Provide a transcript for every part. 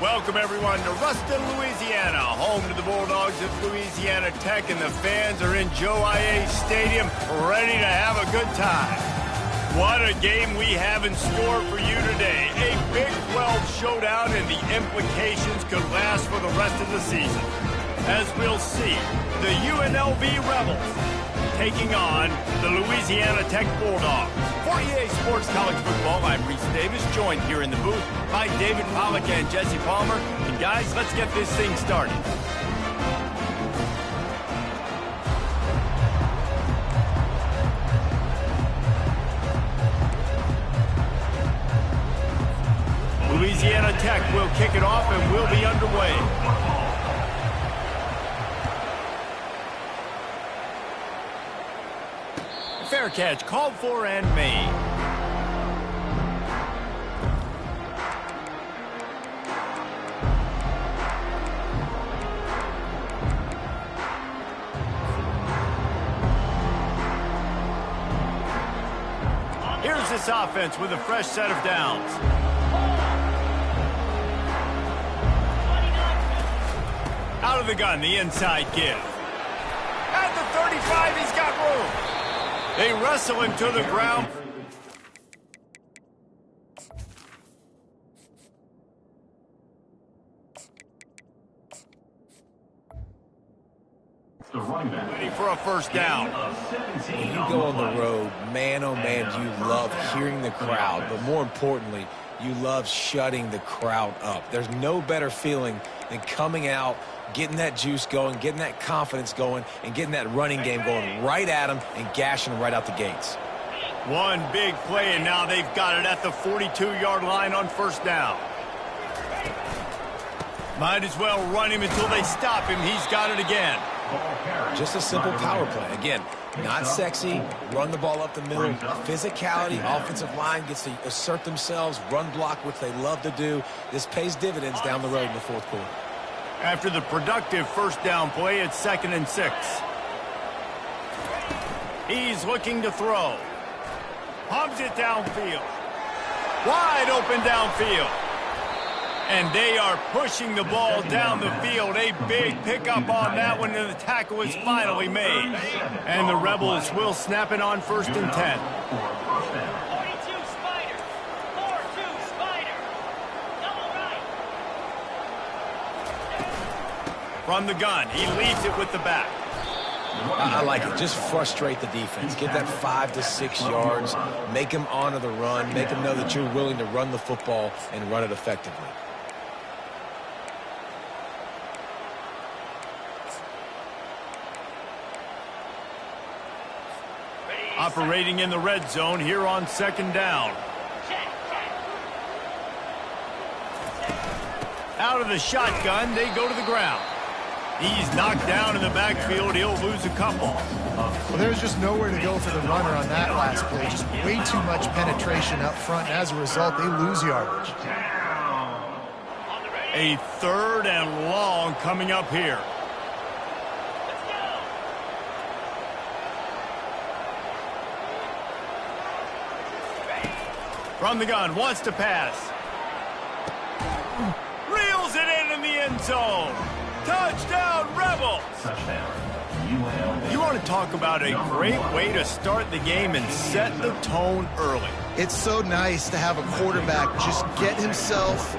Welcome, everyone, to Ruston, Louisiana, home to the Bulldogs of Louisiana Tech, and the fans are in Joe I.A. Stadium ready to have a good time. What a game we have in store for you today. A Big 12 showdown, and the implications could last for the rest of the season. As we'll see, the UNLV Rebels taking on the Louisiana Tech Bulldogs. For EA Sports College Football, I'm Reese Davis, joined here in the booth by David Pollack and Jesse Palmer. And guys, let's get this thing started. Louisiana Tech will kick it off and we'll be underway. Fair catch called for and made. Here's this offense with a fresh set of downs. Out of the gun, the inside give. At the 35, he's got room. They wrestle him to the ground. Ready for a first down. When you go on the road, man, oh man, you love hearing the crowd. But more importantly, you love shutting the crowd up. There's no better feeling than coming out, getting that juice going, getting that confidence going, and getting that running game going right at them and gashing them right out the gates. One big play, and now they've got it at the 42-yard line on first down. Might as well run him until they stop him. He's got it again. Just a simple power play. Again, not sexy, run the ball up the middle. Physicality, offensive line gets to assert themselves, run block, which they love to do. This pays dividends down the road in the fourth quarter. After the productive first down play, it's 2nd and 6. He's looking to throw. Pumps it downfield. Wide open downfield. And they are pushing the ball down the field. A big pickup on that one, and the tackle is finally made. And the Rebels will snap it on 1st and 10. 42 Spider. 4-2 Spider. Double right. From the gun, he leads it with the back. I like it. Just frustrate the defense. Get that 5 to 6 yards. Make them honor the run. Make them know that you're willing to run the football and run it effectively. Operating in the red zone here on 2nd down. Out of the shotgun, they go to the ground. He's knocked down in the backfield. He'll lose a couple. Well, there's just nowhere to go for the runner on that last play. Just way too much penetration up front. And as a result, they lose yardage. A 3rd and long coming up here. From the gun, wants to pass. Reels it in the end zone. Touchdown, Rebels! You want to talk about a great way to start the game and set the tone early. It's so nice to have a quarterback just get himself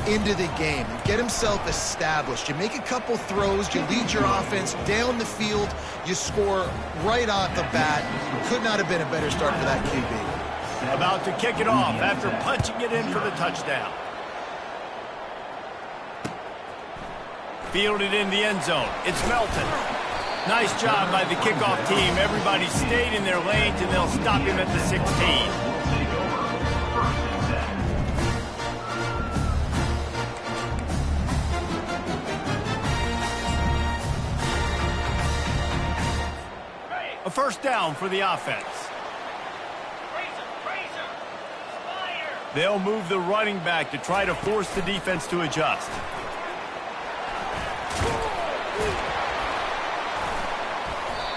into the game, get himself established. You make a couple throws, you lead your offense down the field, you score right off the bat. Could not have been a better start for that QB. About to kick it off after punching it in for the touchdown. Fielded in the end zone. It's Melton. Nice job by the kickoff team. Everybody stayed in their lanes, and they'll stop him at the 16. A first down for the offense. They'll move the running back to try to force the defense to adjust.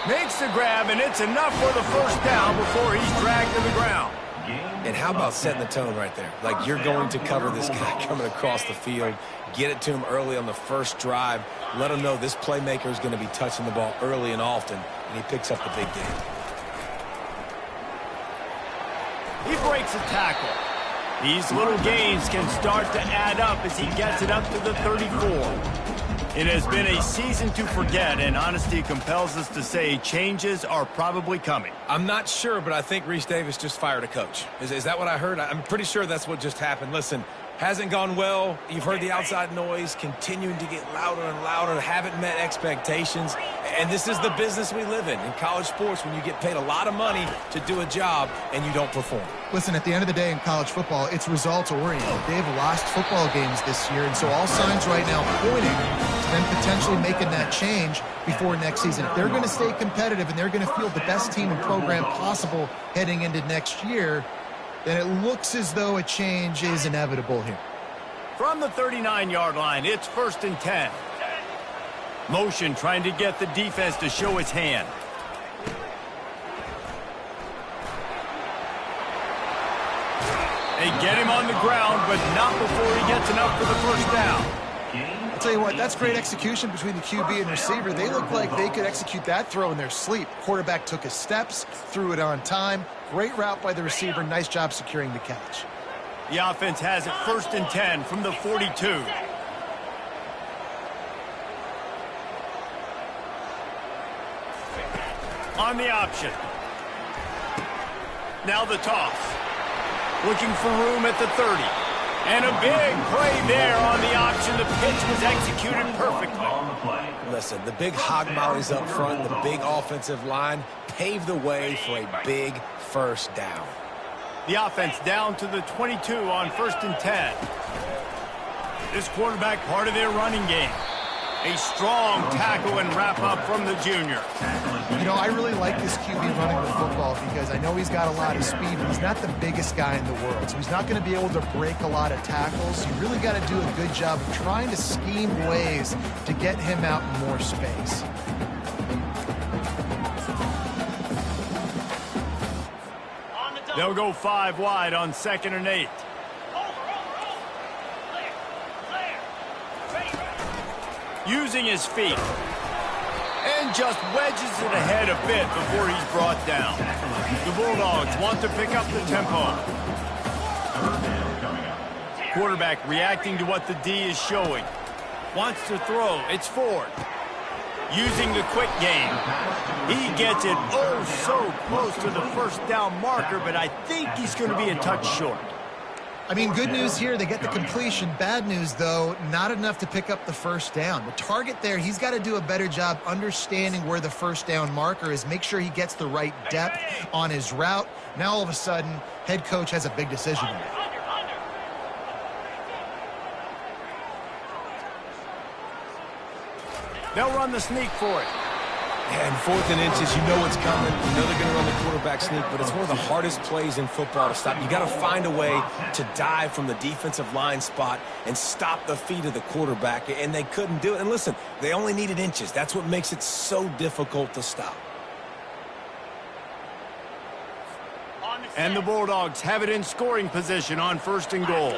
Makes the grab, and it's enough for the first down before he's dragged to the ground. And how about setting the tone right there? Like, you're going to cover this guy coming across the field, get it to him early on the first drive, let him know this playmaker is going to be touching the ball early and often, and he picks up the big game. He breaks a tackle. These little gains can start to add up as he gets it up to the 34. It has been a season to forget, and honesty compels us to say changes are probably coming. I'm not sure, but I think Reese Davis just fired a coach. Is that what I heard? I'm pretty sure that's what just happened. Listen, hasn't gone well. You've heard the outside noise continuing to get louder and louder, haven't met expectations. And this is the business we live in college sports, when you get paid a lot of money to do a job and you don't perform. Listen, at the end of the day in college football, it's results-oriented. They've lost football games this year, and so all signs right now pointing to them potentially making that change before next season. If they're going to stay competitive and they're going to field the best team and program possible heading into next year, then it looks as though a change is inevitable here. From the 39-yard line, it's 1st and 10. Motion trying to get the defense to show its hand. They get him on the ground, but not before he gets enough for the first down. I'll tell you what, that's great execution between the QB and receiver. They look like they could execute that throw in their sleep. Quarterback took his steps, threw it on time. Great route by the receiver. Nice job securing the catch. The offense has it 1st and 10 from the 42. On the option. Now the toss. Looking for room at the 30. And a big play there on the option. The pitch was executed perfectly. Listen, the big hog mollies up front, the big offensive line paved the way for a big first down. The offense down to the 22 on 1st and 10. This quarterback part of their running game. A strong tackle and wrap up from the junior. You know, I really like this QB running the football because I know he's got a lot of speed, but he's not the biggest guy in the world. So he's not going to be able to break a lot of tackles. You really got to do a good job of trying to scheme ways to get him out in more space. They'll go 5 wide on 2nd and 8. Using his feet. And just wedges it ahead a bit before he's brought down. The Bulldogs want to pick up the tempo. Quarterback reacting to what the D is showing. Wants to throw. It's Ford. Using the quick game. He gets it oh so close to the first down marker, but I think he's going to be a touch short. I mean, good news here, they get the completion. Bad news, though, not enough to pick up the first down. The target there, he's got to do a better job understanding where the first down marker is, make sure he gets the right depth on his route. Now, all of a sudden, head coach has a big decision to make. They'll run the sneak for it. And 4th and inches, you know what's coming. You know they're going to run the quarterback sneak, but it's one of the hardest plays in football to stop. You got to find a way to dive from the defensive line spot and stop the feet of the quarterback, and they couldn't do it. And listen, they only needed inches. That's what makes it so difficult to stop. And the Bulldogs have it in scoring position on 1st and goal.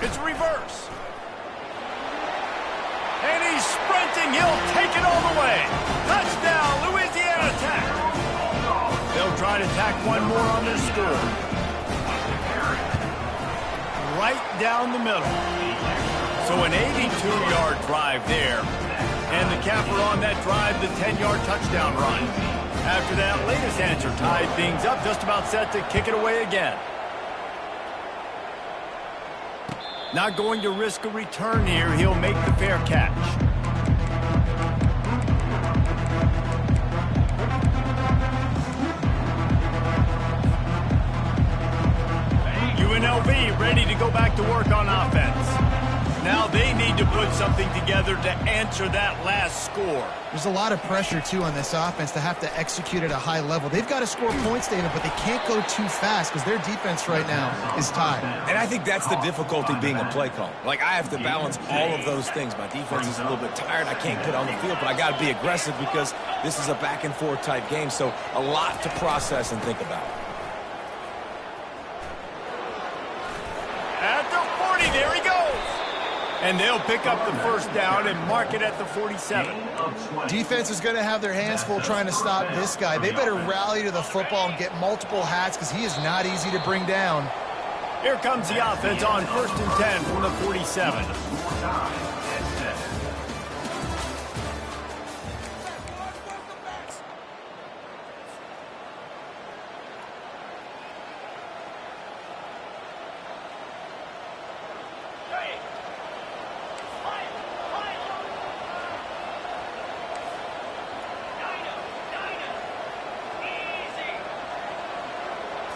It's a reverse. And he's sprinting. He'll take it all the way. Touchdown, Louisiana Tech. They'll try to tack one more on their score. Right down the middle. So an 82-yard drive there. And the capper on that drive, the 10-yard touchdown run. After that latest answer tied things up, just about set to kick it away again. Not going to risk a return here. He'll make the fair catch. UNLV ready to go back to work on offense. Now they need to put something together to answer that last score. There's a lot of pressure, too, on this offense to have to execute at a high level. They've got to score points, David, but they can't go too fast because their defense right now is tired. And I think that's the difficulty being a play caller. Like, I have to balance all of those things. My defense is a little bit tired. I can't get on the field, but I got to be aggressive because this is a back-and-forth type game, so a lot to process and think about. At the 40, there he goes. And they'll pick up the first down and mark it at the 47. Defense is going to have their hands full trying to stop this guy. They better rally to the football and get multiple hats because he is not easy to bring down. Here comes the offense on 1st and 10 from the 47.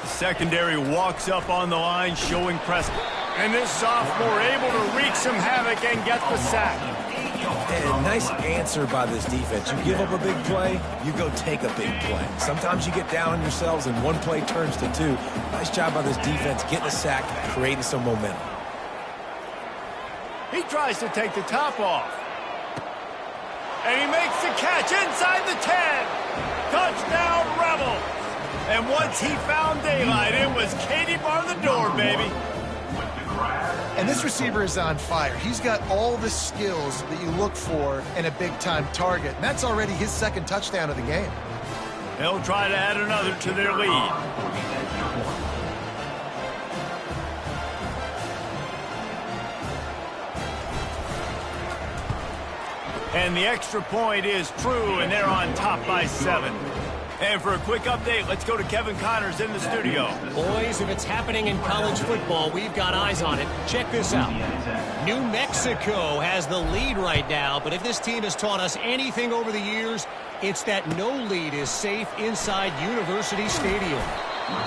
Secondary walks up on the line, showing press. And this sophomore able to wreak some havoc and get the sack. And nice answer by this defense. You give up a big play, you go take a big play. Sometimes you get down on yourselves and one play turns to two. Nice job by this defense getting a sack, creating some momentum. He tries to take the top off. And he makes the catch inside the 10. Touchdown, Rebels. And once he found daylight, it was Katie bar the door, baby. And this receiver is on fire. He's got all the skills that you look for in a big-time target. And that's already his second touchdown of the game. They'll try to add another to their lead. And the extra point is true, and they're on top by 7. And for a quick update, let's go to Kevin Connors in the studio. Boys, if it's happening in college football, we've got eyes on it. Check this out. New Mexico has the lead right now, but if this team has taught us anything over the years, it's that no lead is safe inside University Stadium.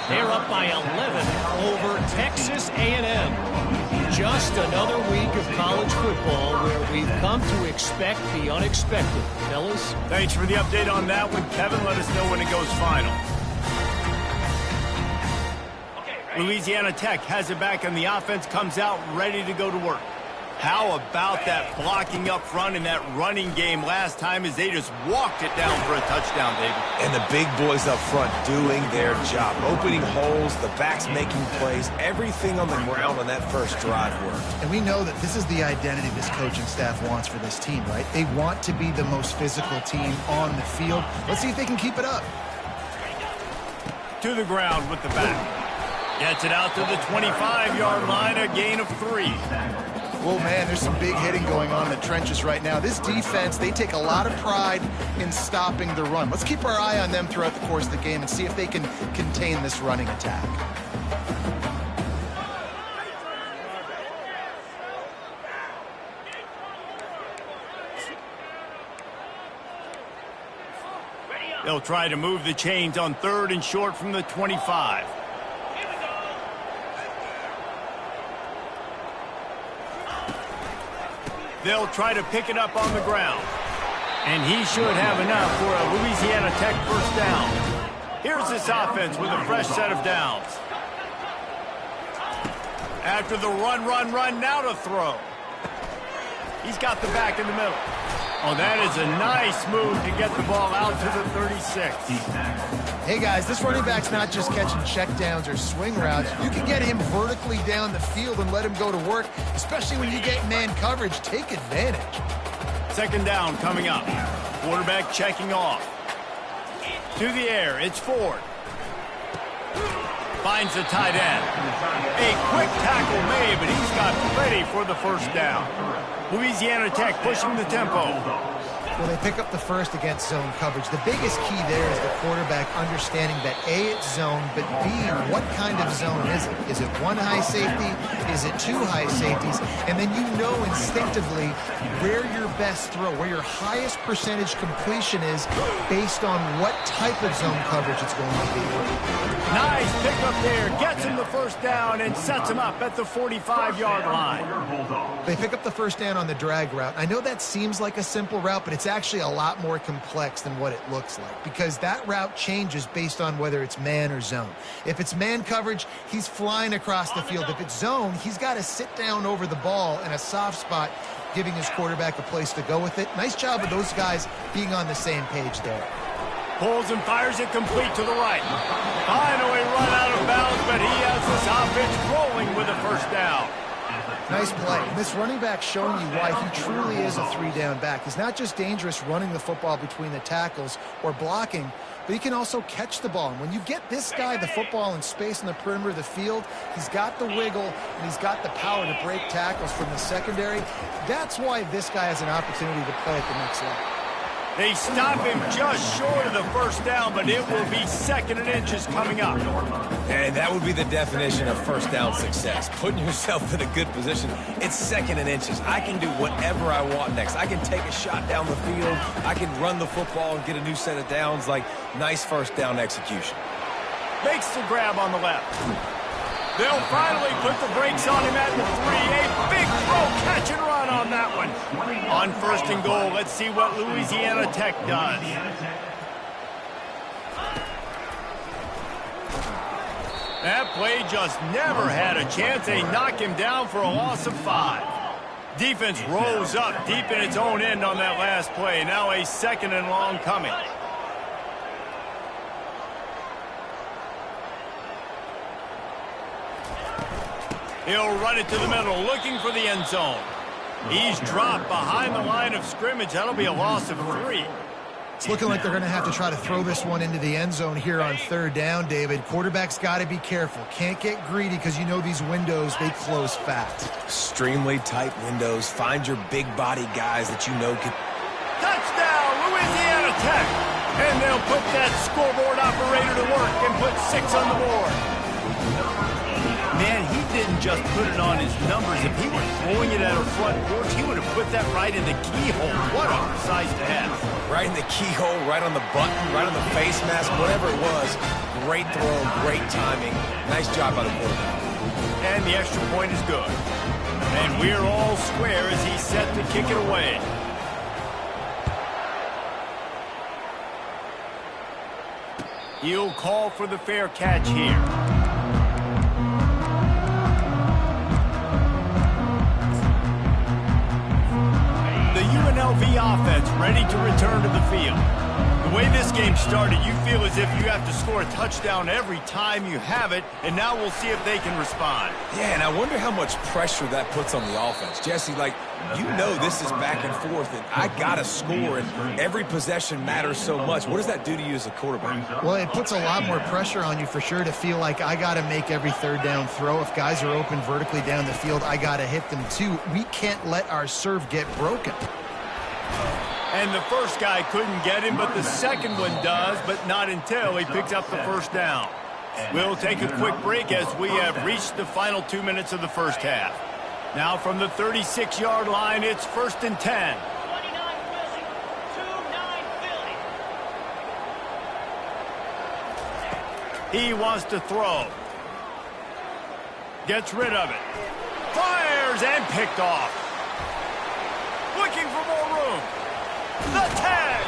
They're up by 11 over Texas A&M. Just another week of college football where we've come to expect the unexpected. Fellas? Thanks for the update on that one, Kevin. Let us know when it goes final. Louisiana Tech has it back, and the offense comes out ready to go to work. How about that blocking up front and that running game last time as they just walked it down for a touchdown, David? And the big boys up front doing their job. Opening holes, the backs making plays, everything on the ground on that first drive worked. And we know that this is the identity this coaching staff wants for this team, right? They want to be the most physical team on the field. Let's see if they can keep it up. To the ground with the back. Gets it out to the 25-yard line, a gain of 3. Well, man, there's some big hitting going on in the trenches right now. This defense, they take a lot of pride in stopping the run. Let's keep our eye on them throughout the course of the game and see if they can contain this running attack. They'll try to move the chains on 3rd and short from the 25. They'll try to pick it up on the ground. And he should have enough for a Louisiana Tech first down. Here's this offense with a fresh set of downs. After the run, now to throw. He's got the back in the middle. Oh, that is a nice move to get the ball out to the 36. Hey, guys, this running back's not just catching checkdowns or swing routes. You can get him vertically down the field and let him go to work, especially when you get man coverage. Take advantage. 2nd down coming up. Quarterback checking off. To the air, it's Ford. Finds the tight end. A quick tackle made, but he's got ready for the first down. Louisiana Tech pushing the tempo. Well, they pick up the first against zone coverage. The biggest key there is the quarterback understanding that A, it's zone, but B, what kind of zone is it? Is it one high safety? Is it two high safeties? And then you know instinctively where your best throw, where your highest percentage completion is based on what type of zone coverage it's going to be. Nice pickup there. Gets him the first down and sets him up at the 45-yard line. They pick up the first down on the drag route. I know that seems like a simple route, but it's actually a lot more complex than what it looks like because that route changes based on whether it's man or zone. If it's man coverage, he's flying across the field. If it's zone, he's got to sit down over the ball in a soft spot, giving his quarterback a place to go with it. Nice job of those guys being on the same page there. Pulls and fires it complete to the right. Finally run out of bounds, but he has this offense rolling with a first down. Nice play. And this running back showing you why he truly is a three-down back. He's not just dangerous running the football between the tackles or blocking, but he can also catch the ball. And when you get this guy the football in space in the perimeter of the field, he's got the wiggle and he's got the power to break tackles from the secondary. That's why this guy has an opportunity to play at the next level. They stop him just short of the first down, but it will be 2nd and inches coming up. And that would be the definition of first down success. Putting yourself in a good position. It's 2nd and inches. I can do whatever I want next. I can take a shot down the field. I can run the football and get a new set of downs. Like, nice first down execution. Makes the grab on the left. They'll finally put the brakes on him at the 3. A big throw, catch and run on that one. On 1st and goal, let's see what Louisiana Tech does. That play just never had a chance. They knock him down for a loss of 5. Defense rose up deep in its own end on that last play. Now a 2nd and long coming. He'll run it to the middle, looking for the end zone. He's dropped behind the line of scrimmage. That'll be a loss of 3. It's looking like they're going to have to try to throw this one into the end zone here on 3rd down, David. Quarterback's got to be careful. Can't get greedy because you know these windows, they close fast. Extremely tight windows. Find your big body guys that you know can... Touchdown, Louisiana Tech! And they'll put that scoreboard operator to work and put 6 on the board. Man, he didn't just put it on his numbers. If he were throwing it at a front porch, he would have put that right in the keyhole. What a precise pass. Right in the keyhole, right on the button, right on the face mask, whatever it was. Great throw, great timing. Nice job by the quarterback. And the extra point is good. And we're all square as he's set to kick it away. He'll call for the fair catch here. UNLV offense ready to return to the field. The way this game started, you feel as if you have to score a touchdown every time you have it, and now we'll see if they can respond. Yeah, and I wonder how much pressure that puts on the offense. Jesse, like, you know this is back and forth, and I got to score, and every possession matters so much. What does that do to you as a quarterback? Well, it puts a lot more pressure on you for sure to feel like I got to make every 3rd down throw. If guys are open vertically down the field, I got to hit them too. We can't let our serve get broken. And the first guy couldn't get him, but the second one does, but not until he picks up the first down. We'll take a quick break as we have reached the final 2 minutes of the first half. Now from the 36-yard line, it's 1st and 10. 29 Philly. 2-9 Philly. He wants to throw. Gets rid of it. Fires and picked off. Looking for more room. The tag!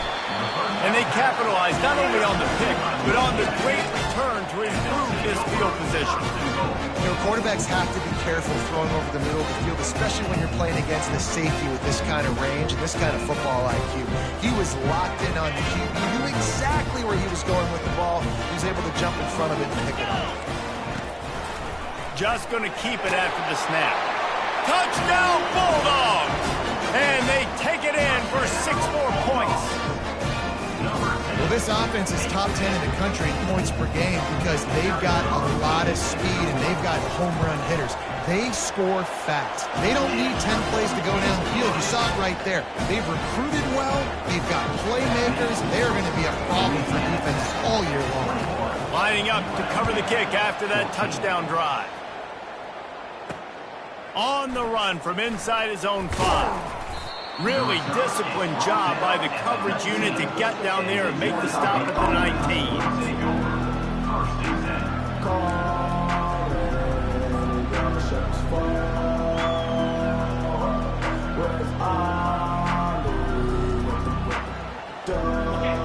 And they capitalize not only on the pick, but on the great return to improve his field position. You know, quarterbacks have to be careful throwing over the middle of the field, especially when you're playing against the safety with this kind of range and this kind of football IQ. He was locked in on the QB. He knew exactly where he was going with the ball. He was able to jump in front of it and pick it up. Just going to keep it after the snap. Touchdown, Bulldogs! And they take it in for 6 more points. Well, this offense is top 10 in the country in points per game because they've got a lot of speed and they've got home run hitters. They score fast. They don't need 10 plays to go down the field. You saw it right there. They've recruited well. They've got playmakers. They're going to be a problem for defenses all year long. Lining up to cover the kick after that touchdown drive. On the run from inside his own 5. Really disciplined job by the coverage unit to get down there and make the stop at the 19.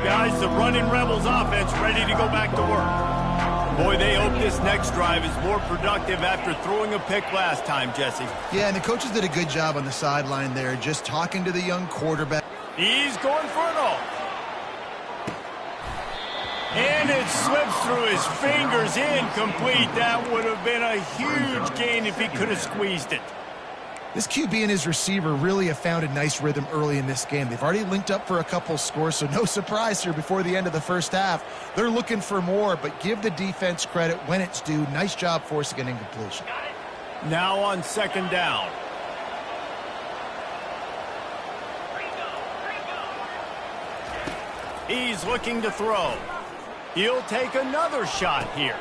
Guys, the running Rebels offense ready to go back to work. Boy, they hope this next drive is more productive after throwing a pick last time, Jesse. Yeah, and the coaches did a good job on the sideline there, just talking to the young quarterback. He's going for it all. And it slips through his fingers, incomplete. That would have been a huge gain if he could have squeezed it. This QB and his receiver really have found a nice rhythm early in this game. They've already linked up for a couple scores, so no surprise here before the end of the first half. They're looking for more, but give the defense credit when it's due. Nice job forcing an incompletion. Now on second down. He's looking to throw. He'll take another shot here.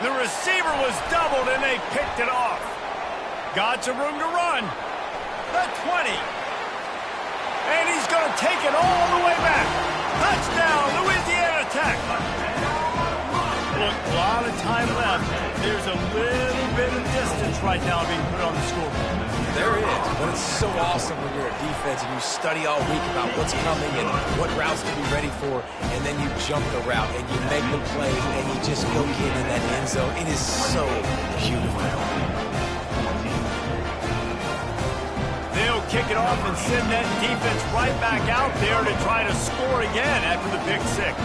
The receiver was doubled and they picked it off. Got some room to run. The 20. And he's going to take it all the way back. Touchdown, Louisiana Tech. Look, a lot of time left. There's a little bit of distance right now being put on the scoreboard. There is, but it's so awesome when you're a defense and you study all week about what's coming and what routes to be ready for, and then you jump the route and you make the play and you just go get in that end zone. It is so beautiful. They'll kick it off and send that defense right back out there to try to score again after the pick 6.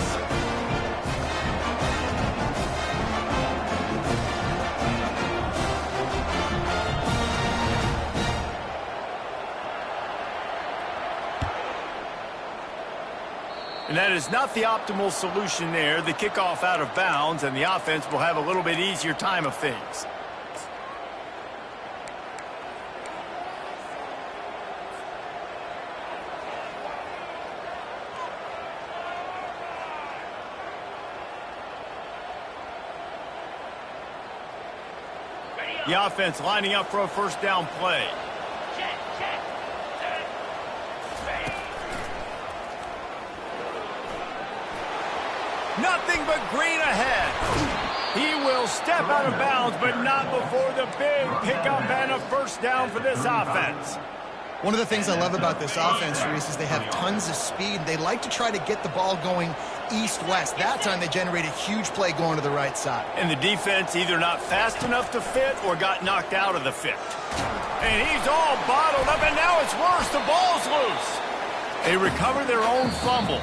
And that is not the optimal solution there. The kickoff out of bounds, and the offense will have a little bit easier time of things. The offense lining up for a first down play. Nothing but green ahead. He will step out of bounds, but not before the big pickup and a first down for this offense. One of the things I love about this offense, Reese, is they have tons of speed. They like to try to get the ball going east-west. That time they generated a huge play going to the right side. And the defense either not fast enough to fit or got knocked out of the fit. And he's all bottled up, and now it's worse. The ball's loose. They recover their own fumble.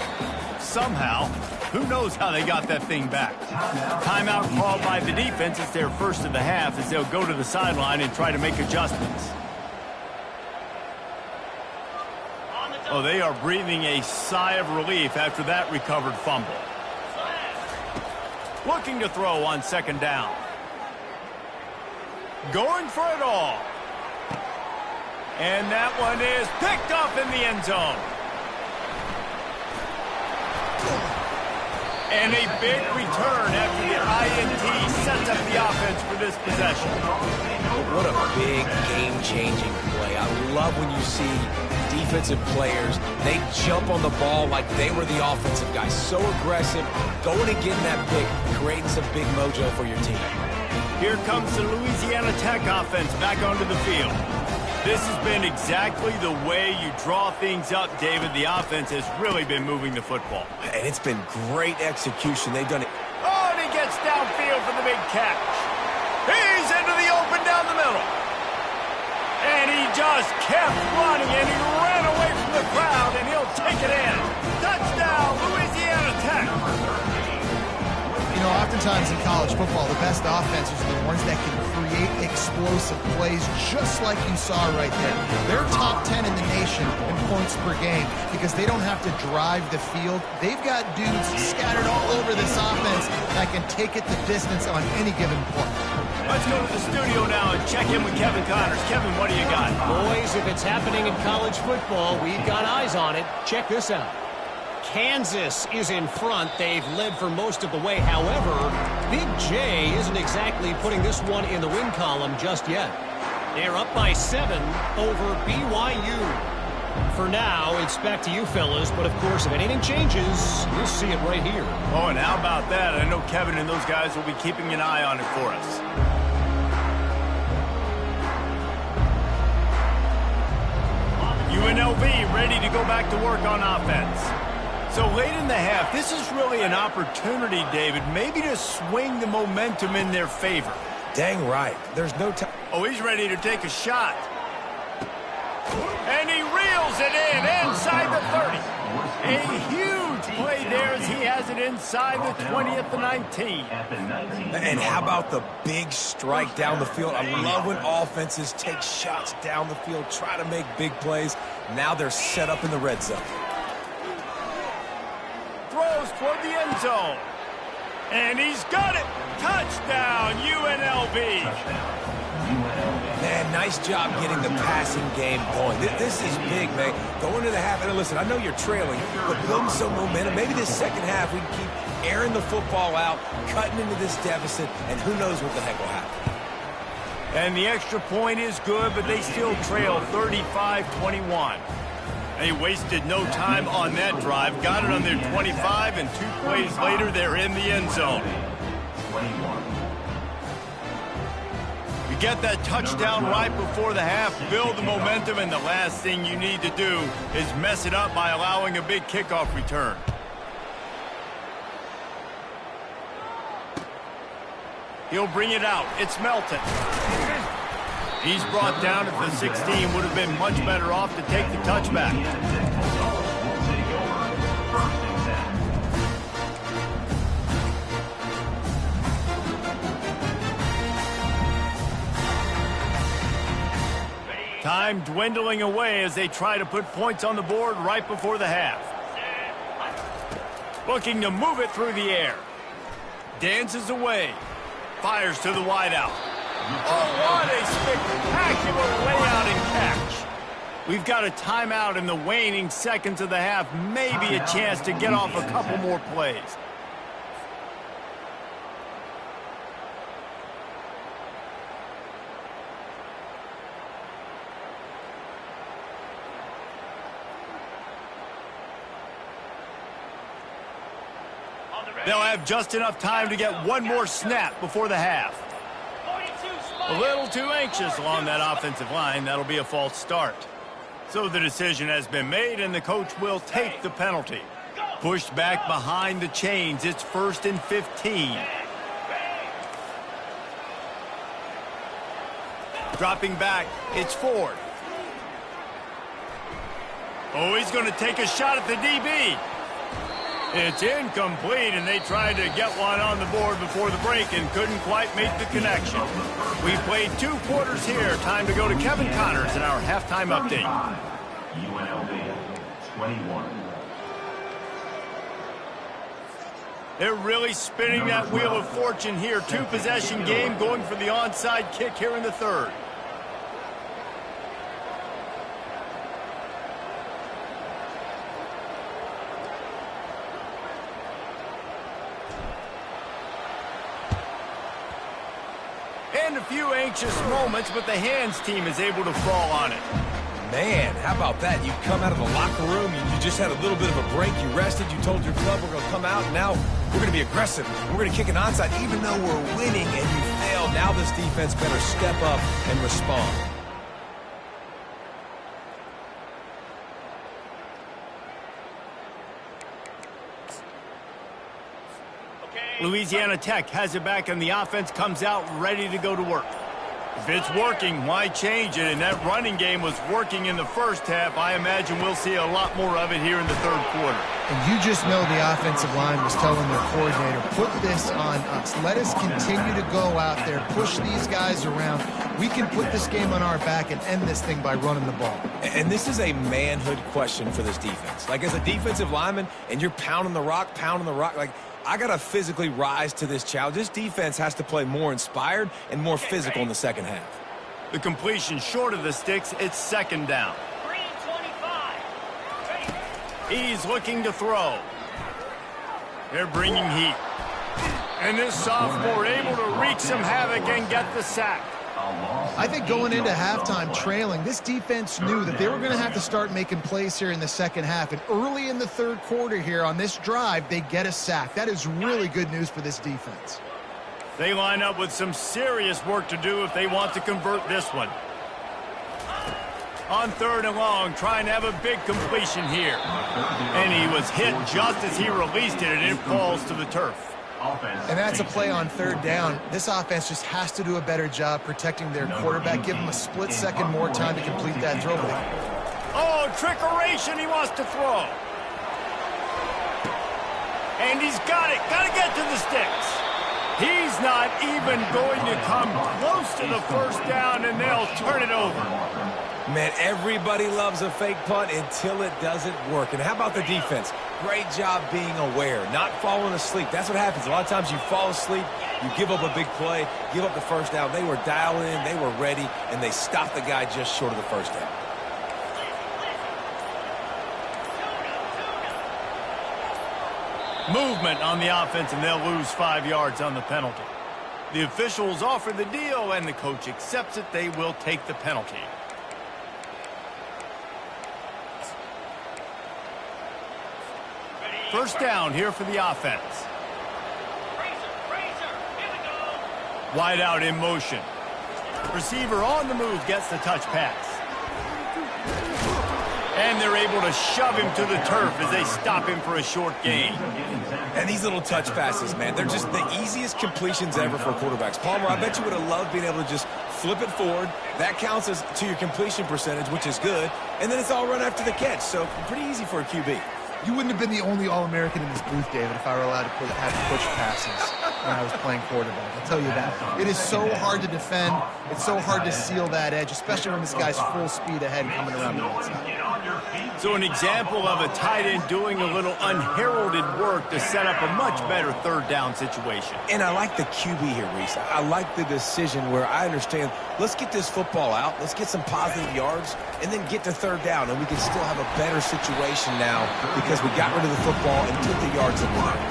Somehow, who knows how they got that thing back. Timeout called by the defense. It's their first of the half as they'll go to the sideline and try to make adjustments. Oh, they are breathing a sigh of relief after that recovered fumble. Looking to throw on second down. Going for it all. And that one is picked up in the end zone. And a big return after the INT sets up the offense for this possession. What a big game-changing play. I love when you see defensive players, they jump on the ball like they were the offensive guys. So aggressive, going and getting that pick, creating some big mojo for your team. Here comes the Louisiana Tech offense back onto the field. This has been exactly the way you draw things up, David. The offense has really been moving the football. And it's been great execution. They've done it. Oh, and he gets downfield for the big catch. He's into the open down the middle. And he just kept running, and he ran away from the crowd, and he'll take it in. Touchdown, Louisiana Tech. You know, oftentimes in college football, the best offenses are the ones that can create explosive plays, just like you saw right there. They're top 10 in the nation in points per game because they don't have to drive the field. They've got dudes scattered all over this offense that can take it the distance on any given play. Let's go to the studio now and check in with Kevin Connors. Kevin, what do you got? Boys, if it's happening in college football, we've got eyes on it. Check this out. Kansas is in front. They've led for most of the way. However, Big J isn't exactly putting this one in the win column just yet. They're up by 7 over BYU. For now, it's back to you fellas, but of course, if anything changes, you'll see it right here. Oh, and how about that? I know Kevin and those guys will be keeping an eye on it for us. UNLV ready to go back to work on offense. So late in the half, this is really an opportunity, David, maybe to swing the momentum in their favor. Dang right. There's no time. Oh, he's ready to take a shot. And he reels it in inside the 30. A huge play there as he has it inside the 20 at the 19. And how about the big strike down the field? I love when offenses take shots down the field, try to make big plays. Now they're set up in the red zone. Throws toward the end zone. And he's got it. Touchdown, UNLV. Man, nice job getting the passing game going. This is big, man. Going to the half, and listen, I know you're trailing, but building some momentum. Maybe this second half we can keep airing the football out, cutting into this deficit, and who knows what the heck will happen. And the extra point is good, but they still trail 35-21. They wasted no time on that drive. Got it on their 25, and 2 plays later, they're in the end zone. You get that touchdown right before the half, build the momentum, and the last thing you need to do is mess it up by allowing a big kickoff return. He'll bring it out. It's Melton. He's brought down at the 16. Would have been much better off to take the touchback. Time dwindling away as they try to put points on the board right before the half. Looking to move it through the air. Dances away. Fires to the wideout. Oh, what a spectacular layout and catch. We've got a timeout in the waning seconds of the half. Maybe a chance to get off a couple more plays. They'll have just enough time to get one more snap before the half. A little too anxious along that offensive line. That'll be a false start. So the decision has been made, and the coach will take the penalty. Pushed back behind the chains. It's 1st and 15. Dropping back. It's Ford. Oh, he's going to take a shot at the DB. It's incomplete, and they tried to get one on the board before the break and couldn't quite make the connection. We've played 2 quarters here. Time to go to Kevin Connors in our halftime update. UNLV 21. They're really spinning that wheel of fortune here. 2-possession game, going for the onside kick here in the 3rd. And a few anxious moments, but the hands team is able to fall on it. Man, how about that? You come out of the locker room, you just had a little bit of a break, you rested, you told your club we're going to come out, and now we're going to be aggressive. We're going to kick an onside, even though we're winning and you failed. Now this defense better step up and respond. Louisiana Tech has it back, and the offense comes out ready to go to work. If it's working, why change it? And that running game was working in the first half. I imagine we'll see a lot more of it here in the 3rd quarter. And you just know the offensive line was telling their coordinator, put this on us. Let us continue to go out there, push these guys around. We can put this game on our back and end this thing by running the ball. And this is a manhood question for this defense. Like, as a defensive lineman, and you're pounding the rock, like, I got to physically rise to this challenge. This defense has to play more inspired and more physical in the second half. The completion short of the sticks, it's second down. 3-25. He's looking to throw. They're bringing heat. And this sophomore able to wreak some havoc and get the sack. I think going into halftime trailing, this defense knew that they were going to have to start making plays here in the second half. And early in the third quarter here on this drive, they get a sack. That is really good news for this defense. They line up with some serious work to do if they want to convert this one. On third and long, trying to have a big completion here. And he was hit just as he released it, and it falls to the turf. And that's a play on third down. This offense just has to do a better job protecting their quarterback. Give him a split second more time to complete that throw. Oh, trickeration, he wants to throw. And he's got it. Got to get to the sticks. He's not even going to come close to the first down, and they'll turn it over. Man, everybody loves a fake punt until it doesn't work. And how about the defense? Great job being aware, not falling asleep. That's what happens. A lot of times you fall asleep, you give up a big play, give up the first down. They were dialed in, they were ready, and they stopped the guy just short of the first down. Movement on the offense, and they'll lose 5 yards on the penalty. The officials offer the deal, and the coach accepts it. They will take the penalty. First down here for the offense. Wide out in motion. Receiver on the move gets the touch pass. And they're able to shove him to the turf as they stop him for a short gain. And these little touch passes, man, they're just the easiest completions ever for quarterbacks. Palmer, I bet you would have loved being able to just flip it forward. That counts as to your completion percentage, which is good. And then it's all run after the catch, so pretty easy for a QB. You wouldn't have been the only All-American in this booth, David, if I were allowed to have push passes when I was playing quarterback. I'll tell you that. It is so hard to defend. It's so hard to seal that edge, especially when this guy's full speed ahead coming around the outside. So an example of a tight end doing a little unheralded work to set up a much better third down situation. And I like the QB here, Reese. I like the decision where I understand, let's get this football out, let's get some positive yards, and then get to third down, and we can still have a better situation now because we got rid of the football and took the yards that we needed.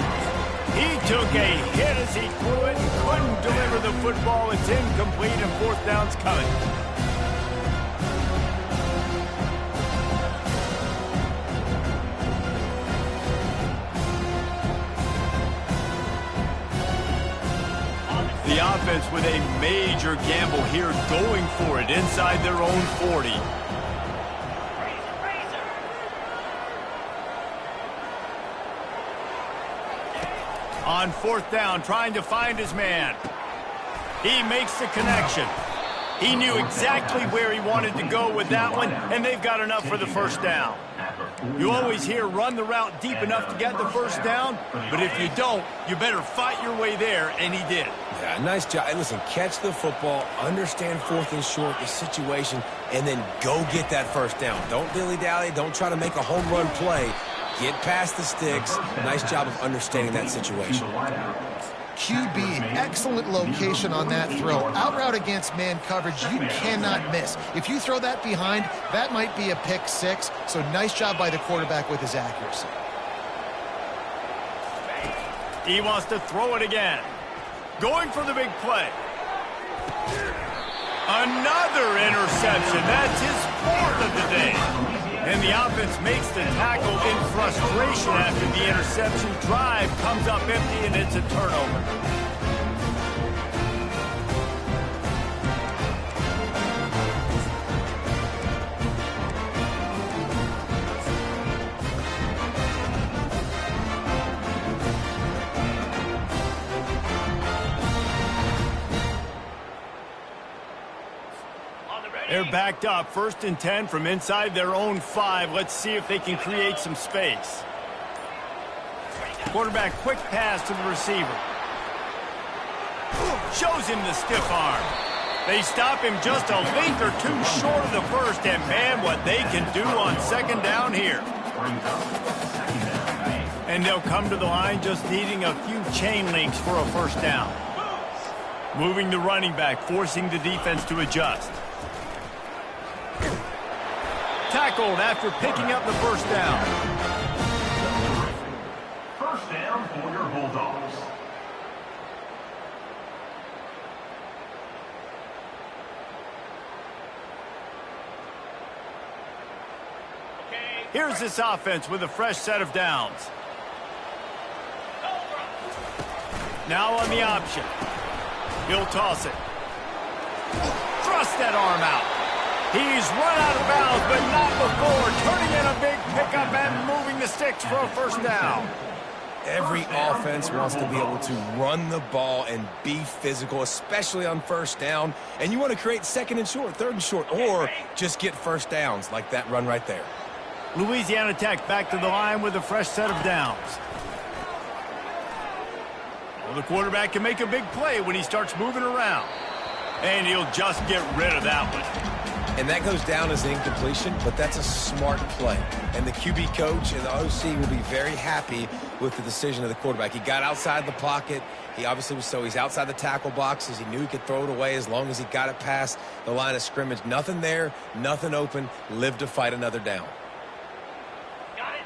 He took a hit as he threw it, couldn't deliver the football. It's incomplete, and fourth down's coming. The offense with a major gamble here, going for it inside their own 40. On fourth down, trying to find his man. He makes the connection. He knew exactly where he wanted to go with that one, and they've got enough for the first down. You always hear run the route deep enough to get the first down, but if you don't, you better fight your way there, and he did. Yeah, nice job. Hey, listen, catch the football, understand fourth and short, the situation, and then go get that first down. Don't dilly-dally. Don't try to make a home run play. Get past the sticks. Nice job of understanding that situation. QB, excellent location on that throw. Out route against man coverage, you cannot miss. If you throw that behind, that might be a pick six. So nice job by the quarterback with his accuracy. He wants to throw it again. Going for the big play. Another interception. That's his fourth of the day. And the offense makes the tackle in frustration after the interception. Drive comes up empty, and it's a turnover. They're backed up, 1st and 10 from inside their own 5. Let's see if they can create some space. Quarterback quick pass to the receiver. Shows him the stiff arm. They stop him just a length or two short of the first, and man, what they can do on second down here. And they'll come to the line just needing a few chain links for a first down. Moving the running back, forcing the defense to adjust. Tackled after picking up the first down. First down for your Bulldogs. Here's this offense with a fresh set of downs. Now on the option. He'll toss it. Thrust that arm out. He's run out of bounds, but not before. Turning in a big pickup and moving the sticks for a first down. Every offense wants to be able to run the ball and be physical, especially on first down. And you want to create second and short, third and short, or just get first downs like that run right there. Louisiana Tech back to the line with a fresh set of downs. Well, the quarterback can make a big play when he starts moving around. And he'll just get rid of that one. And that goes down as an incompletion, but that's a smart play. And the QB coach and the OC will be very happy with the decision of the quarterback. He got outside the pocket. He obviously was he's outside the tackle boxes. He knew he could throw it away as long as he got it past the line of scrimmage. Nothing there, nothing open. Live to fight another down.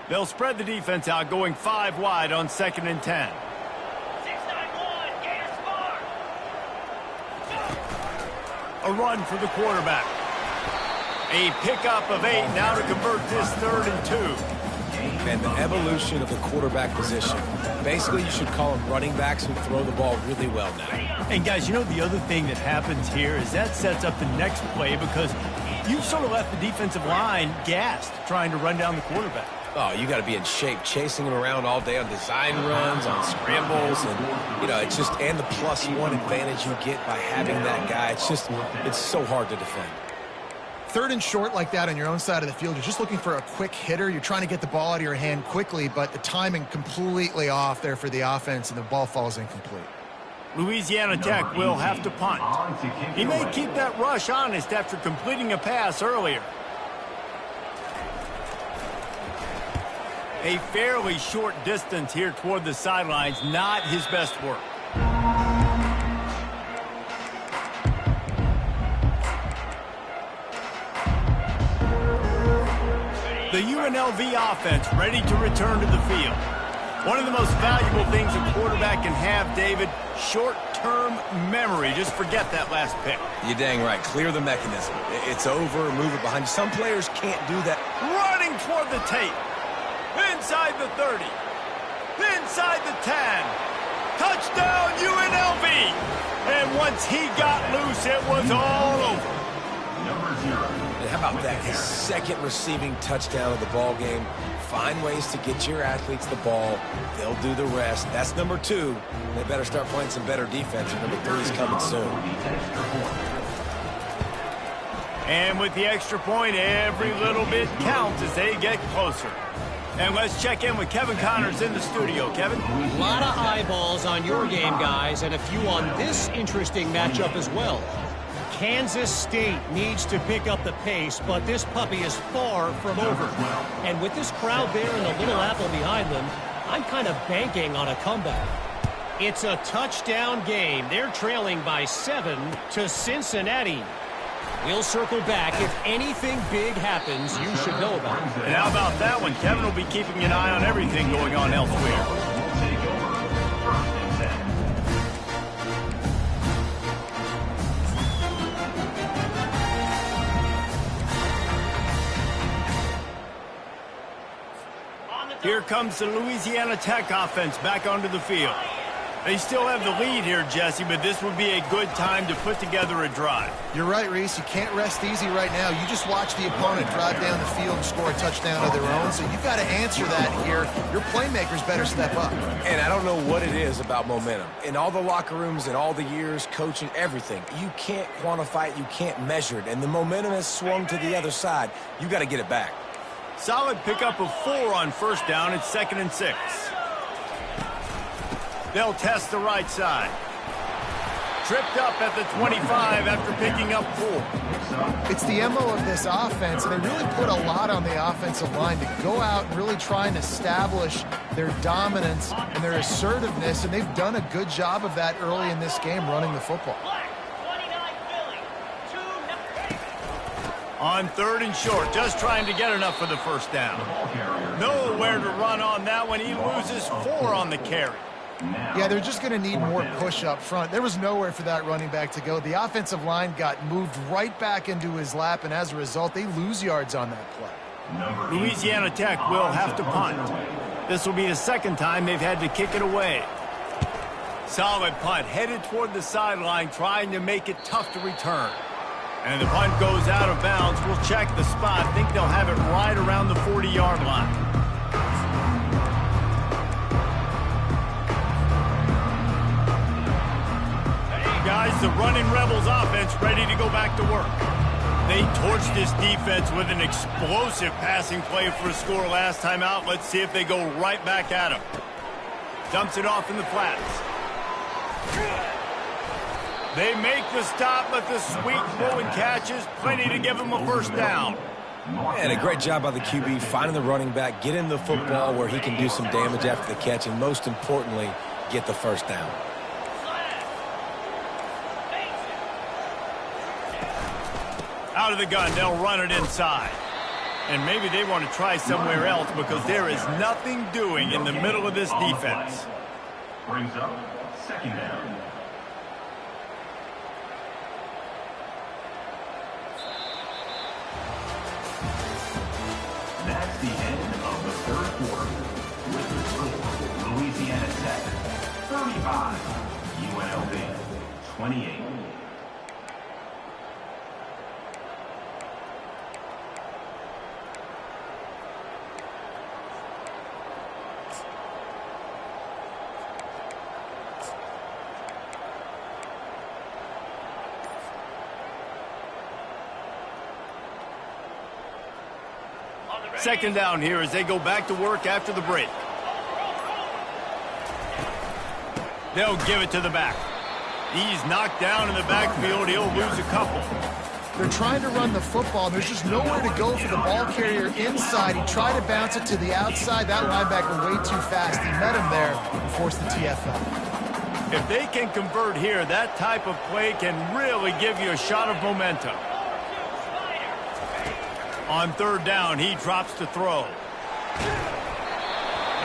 They'll spread the defense out, going 5 wide on 2nd and 10. 6-9-1, Gators score. A run for the quarterback. A pickup of 8 now to convert this 3rd and 2. And the evolution of the quarterback position. Basically, you should call them running backs who throw the ball really well now. And guys, you know the other thing that happens here is that sets up the next play because you've sort of left the defensive line gassed trying to run down the quarterback. Oh, you got to be in shape, chasing him around all day on design runs, on scrambles, and, you know, it's just, and the +1 advantage you get by having that guy. It's so hard to defend. 3rd and short like that on your own side of the field, you're just looking for a quick hitter. You're trying to get the ball out of your hand quickly, but the timing completely off there for the offense, and the ball falls incomplete. Louisiana Tech will have to punt. He may keep that rush honest after completing a pass earlier. A fairly short distance here toward the sidelines, not his best work. The UNLV offense ready to return to the field. One of the most valuable things a quarterback can have, David, short-term memory. Just forget that last pick. You're dang right. Clear the mechanism. It's over, move it behind you. Some players can't do that. Running toward the tape. Inside the 30. Inside the 10. Touchdown, UNLV. And once he got loose, it was all over. And how about that? His 2nd receiving touchdown of the ball game. Find ways to get your athletes the ball. They'll do the rest. That's number 2. They better start playing some better defense. And number 3 is coming soon. And with the extra point, every little bit counts as they get closer. And let's check in with Kevin Connors in the studio. Kevin? A lot of eyeballs on your game, guys, and a few on this interesting matchup as well. Kansas State needs to pick up the pace, but this puppy is far from over. And with this crowd there and the Little Apple behind them, I'm kind of banking on a comeback. It's a touchdown game. They're trailing by 7 to Cincinnati. We'll circle back. If anything big happens, you should know about it. And how about that one? Kevin will be keeping an eye on everything going on elsewhere. Here comes the Louisiana Tech offense back onto the field. They still have the lead here, Jesse, but this would be a good time to put together a drive. You're right, Reese. You can't rest easy right now. You just watch the opponent drive down the field and score a touchdown of their own, so you've got to answer that here. Your playmakers better step up. And I don't know what it is about momentum. In all the locker rooms and all the years, coaching, everything, you can't quantify it, you can't measure it. And the momentum has swung to the other side. You got to get it back. Solid pickup of 4 on first down. It's 2nd and 6. They'll test the right side. Tripped up at the 25 after picking up 4. It's the MO of this offense, and they really put a lot on the offensive line to go out and really try and establish their dominance and their assertiveness, and they've done a good job of that early in this game running the football. On 3rd and short, just trying to get enough for the first down. Nowhere to run on that one. He loses 4 on the carry. Yeah, they're just going to need more push up front. There was nowhere for that running back to go. The offensive line got moved right back into his lap, and as a result, they lose yards on that play. Louisiana Tech will have to punt. This will be the 2nd time they've had to kick it away. Solid punt, headed toward the sideline, trying to make it tough to return. And the punt goes out of bounds. We'll check the spot. Think they'll have it right around the 40-yard line. Guys, the running Rebels offense ready to go back to work. They torched this defense with an explosive passing play for a score last time out. Let's see if they go right back at him. Dumps it off in the flats. They make the stop, but the sweet throw and catch is plenty to give them a first down. And a great job by the QB finding the running back, getting the football where he can do some damage after the catch, and most importantly, get the first down. Out of the gun, they'll run it inside. And maybe they want to try somewhere else because there is nothing doing in the middle of this defense. Brings up 2nd down. That's the end of the 3rd quarter. With the score, Louisiana Tech 35, UNLV 28. Second down here as they go back to work after the break. They'll give it to the back. He's knocked down in the backfield. He'll lose a couple. They're trying to run the football. There's just nowhere to go for the ball carrier inside. He tried to bounce it to the outside. That linebacker way too fast. He met him there and forced the TFL. If they can convert here, that type of play can really give you a shot of momentum. On 3rd down, he drops to throw.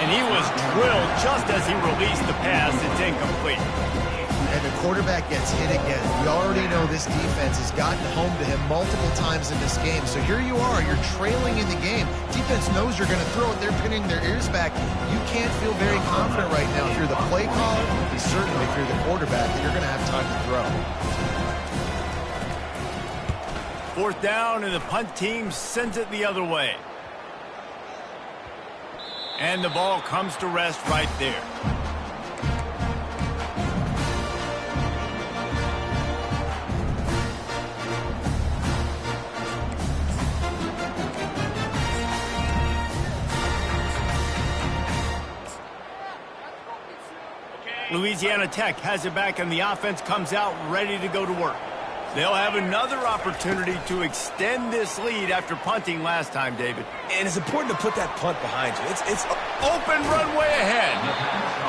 And he was drilled just as he released the pass. It's incomplete. And the quarterback gets hit again. We already know this defense has gotten home to him multiple times in this game. So here you are. You're trailing in the game. Defense knows you're going to throw it. They're pinning their ears back. You can't feel very confident right now if you're the play caller, and certainly if you're the quarterback, that you're going to have time to throw. 4th down, and the punt team sends it the other way. And the ball comes to rest right there. Louisiana Tech has it back, and the offense comes out ready to go to work. They'll have another opportunity to extend this lead after punting last time, David. And it's important to put that punt behind you. It's open runway ahead.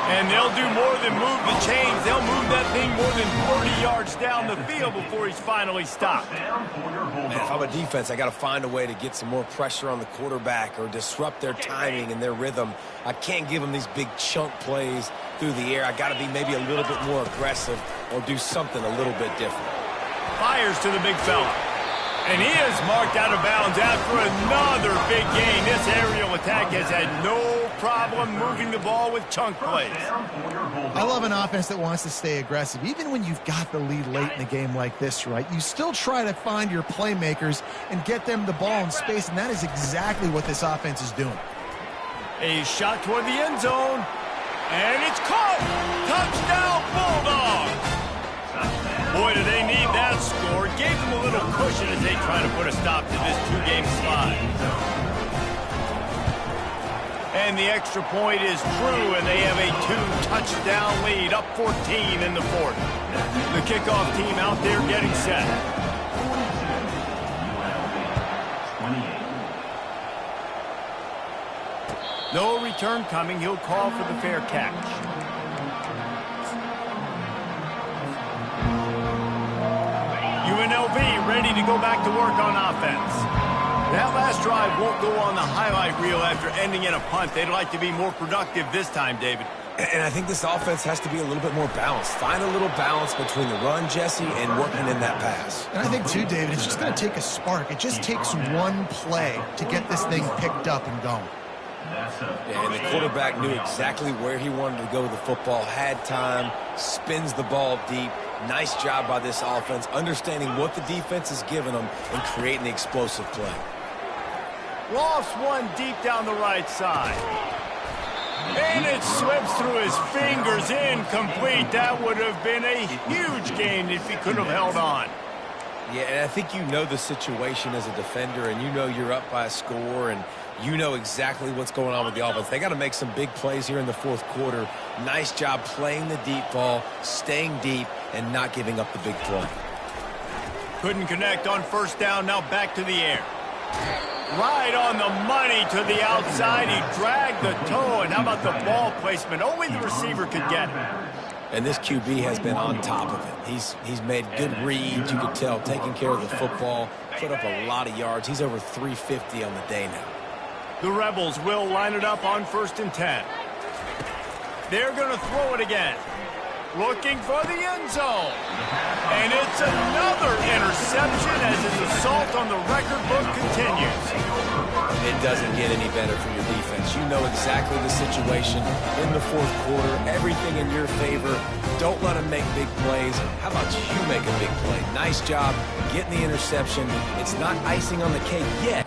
And they'll do more than move the chains. They'll move that thing more than 30 yards down the field before he's finally stopped. Man, if I'm a defense, I got to find a way to get some more pressure on the quarterback or disrupt their timing and their rhythm. I can't give them these big chunk plays through the air. I got to be maybe a little bit more aggressive or do something a little bit different. Fires to the big fella. And he is marked out of bounds after another big gain. This aerial attack has had no problem moving the ball with chunk plays. I love an offense that wants to stay aggressive. Even when you've got the lead late in the game like this, right, you still try to find your playmakers and get them the ball in space, and that is exactly what this offense is doing. A shot toward the end zone, and it's caught. Touchdown, Bulldogs. Boy, do they need that score. Gave them a little cushion as they try to put a stop to this two-game slide. And the extra point is true, and they have a 2-touchdown lead, up 14 in the fourth. The kickoff team out there getting set. No return coming. He'll call for the fair catch. UNLV ready to go back to work on offense. That last drive won't go on the highlight reel after ending in a punt. They'd like to be more productive this time, David. And I think this offense has to be a little bit more balanced. Find a little balance between the run, Jesse, and working in that pass. And I think, too, David, it's just going to take a spark. It just takes one play to get this thing picked up and going. Yeah, and the quarterback knew exactly where he wanted to go with the football, had time, spins the ball deep. Nice job by this offense, understanding what the defense is giving them and creating the explosive play. Lofts one deep down the right side. And it slips through his fingers, incomplete. That would have been a huge gain if he could have held on. Yeah, and I think you know the situation as a defender, and you know you're up by a score, and you know exactly what's going on with the offense. They got to make some big plays here in the fourth quarter. Nice job playing the deep ball, staying deep, and not giving up the big play. Couldn't connect on first down, now back to the air. Right on the money to the outside. He dragged the toe, and how about the ball placement? Only the receiver could get it. And this QB has been on top of it. He's made good reads, you could tell, taking care of the football, put up a lot of yards. He's over 350 on the day now. The Rebels will line it up on 1st and 10. They're going to throw it again. Looking for the end zone. And it's another interception as his assault on the record book continues. It doesn't get any better for your defense. You know exactly the situation in the fourth quarter. Everything in your favor. Don't let them make big plays. How about you make a big play? Nice job getting the interception. It's not icing on the cake yet.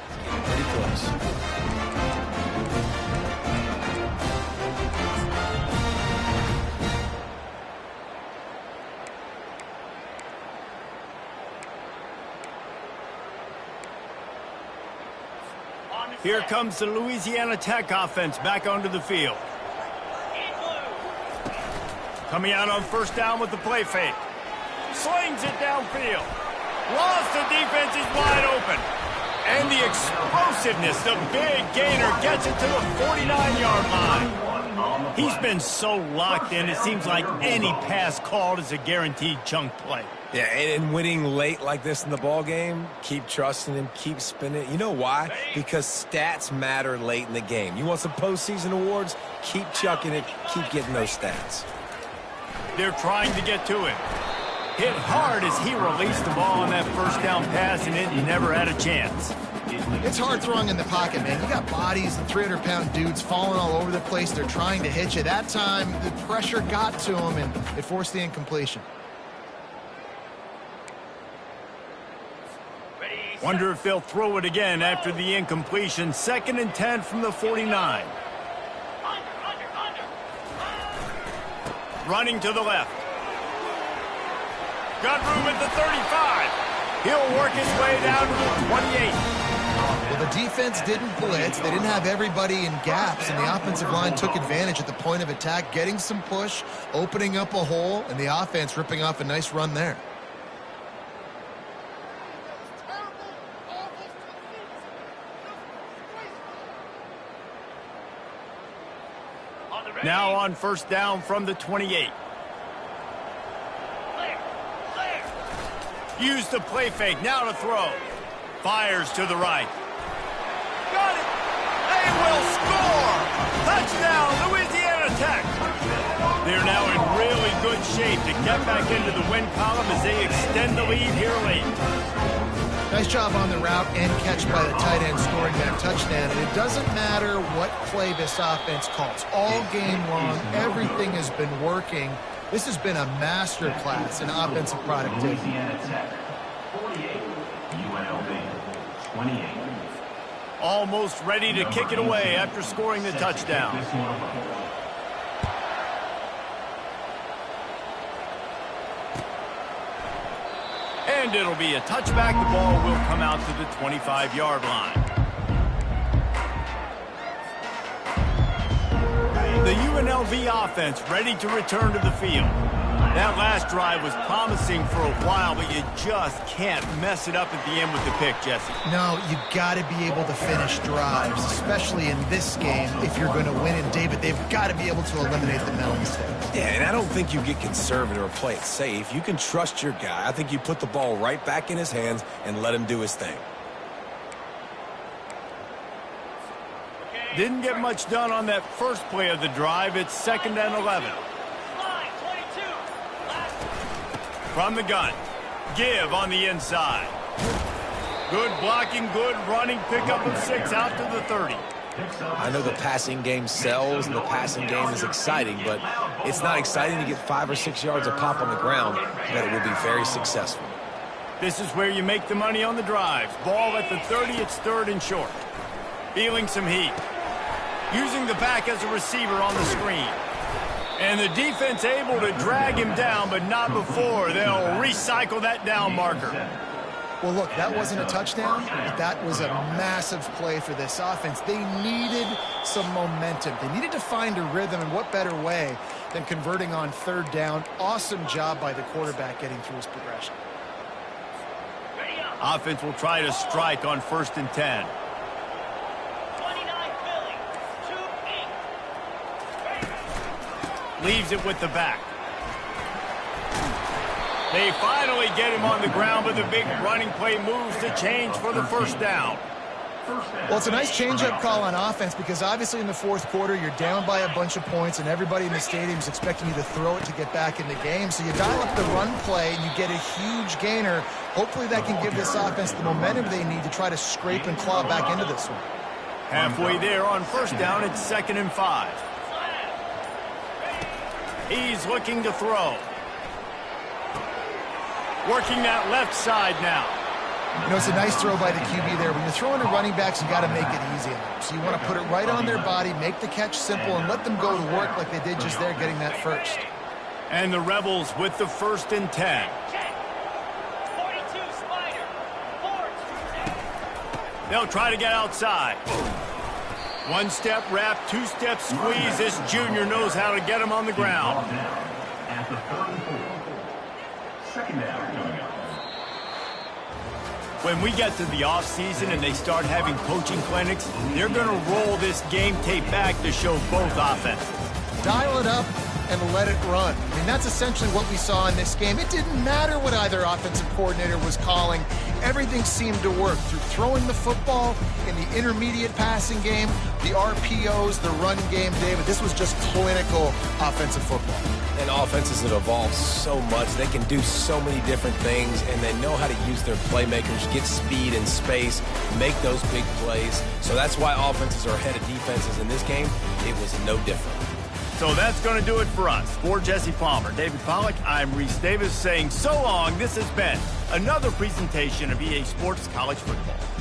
It's getting pretty close. Here comes the Louisiana Tech offense back onto the field. Coming out on first down with the play fake. Slings it downfield. Lost, the defense is wide open. And the explosiveness, the big gainer gets it to the 49-yard line. He's been so locked in, it seems like any pass called is a guaranteed chunk play. Yeah, and winning late like this in the ball game, keep trusting him, keep spinning. You know why? Because stats matter late in the game. You want some postseason awards? Keep chucking it, keep getting those stats. They're trying to get to him. Hit hard as he released the ball on that first down pass, and it never had a chance. It's hard throwing in the pocket, man. You got bodies and 300-pound dudes falling all over the place. They're trying to hit you. That time, the pressure got to him, and it forced the incompletion. Wonder if they'll throw it again after the incompletion. 2nd and 10 from the 49. Running to the left. Got room at the 35. He'll work his way down to the 28. Well, the defense didn't blitz. They didn't have everybody in gaps, and the offensive line took advantage at the point of attack, getting some push, opening up a hole, and the offense ripping off a nice run there. Now on first down from the 28. Use the play fake, now to throw. Fires to the right. Got it! They will score! Touchdown, Louisiana Tech! They're now in really good shape to get back into the win column as they extend the lead here late. Nice job on the route and catch by the tight end scoring that touchdown. And it doesn't matter what play this offense calls. All game long, everything has been working. This has been a master class in offensive productivity. Louisiana Tech, 48. UNLV, 28. Almost ready to kick it away after scoring the touchdown. And And it'll be a touchback. The ball will come out to the 25-yard line. The UNLV offense ready to return to the field. That last drive was promising for a while, but you just can't mess it up at the end with the pick, Jesse. No, you got to be able to finish drives, especially in this game. If you're going to win, and David, they've got to be able to eliminate the mental mistakes. Yeah, and I don't think you get conservative or play it safe. You can trust your guy. I think you put the ball right back in his hands and let him do his thing. Didn't get much done on that first play of the drive. It's 2nd and 11. From the gun. Give on the inside. Good blocking, good running. Pickup of 6 out to the 30. I know the passing game sells and the passing game is exciting, but it's not exciting to get 5 or 6 yards a pop on the ground, but it will be very successful. This is where you make the money on the drives. Ball at the 30, it's 3rd and short. Feeling some heat. Using the back as a receiver on the screen. And the defense able to drag him down, but not before. They'll recycle that down marker. Well, look, that wasn't a touchdown, but that was a massive play for this offense. They needed some momentum. They needed to find a rhythm, and what better way than converting on 3rd down. Awesome job by the quarterback getting through his progression. Offense will try to strike on 1st and 10. Leaves it with the back. They finally get him on the ground, but the big running play moves to change for the 1st down. Well, it's a nice change-up call on offense because obviously in the 4th quarter, you're down by a bunch of points and everybody in the stadium is expecting you to throw it to get back in the game. So you dial up the run play and you get a huge gainer. Hopefully that can give this offense the momentum they need to try to scrape and claw back into this one. Halfway there on 1st down, it's 2nd and 5. He's looking to throw. Working that left side now. You know, it's a nice throw by the QB there. When you're throwing to running backs, you got to make it easy on them. So you want to put it right on their body, make the catch simple, and let them go to work like they did just there, getting that first. And the Rebels with the 1st and 10. They'll try to get outside. 1-step wrap, 2-step squeeze. This junior knows how to get him on the ground. At the 3rd and 4. 2nd down coming up. When we get to the offseason and they start having coaching clinics, they're going to roll this game tape back to show both offenses. Dial it up and let it run. I mean, that's essentially what we saw in this game. It didn't matter what either offensive coordinator was calling. Everything seemed to work through throwing the football in the intermediate passing game, the RPOs, the run game. David, this was just clinical offensive football. And offenses that evolve so much, they can do so many different things, and they know how to use their playmakers, get speed and space, make those big plays. So that's why offenses are ahead of defenses in this game. It was no different. So that's going to do it for us. For Jesse Palmer, David Pollack, I'm Reese Davis saying so long. This has been another presentation of EA Sports College Football.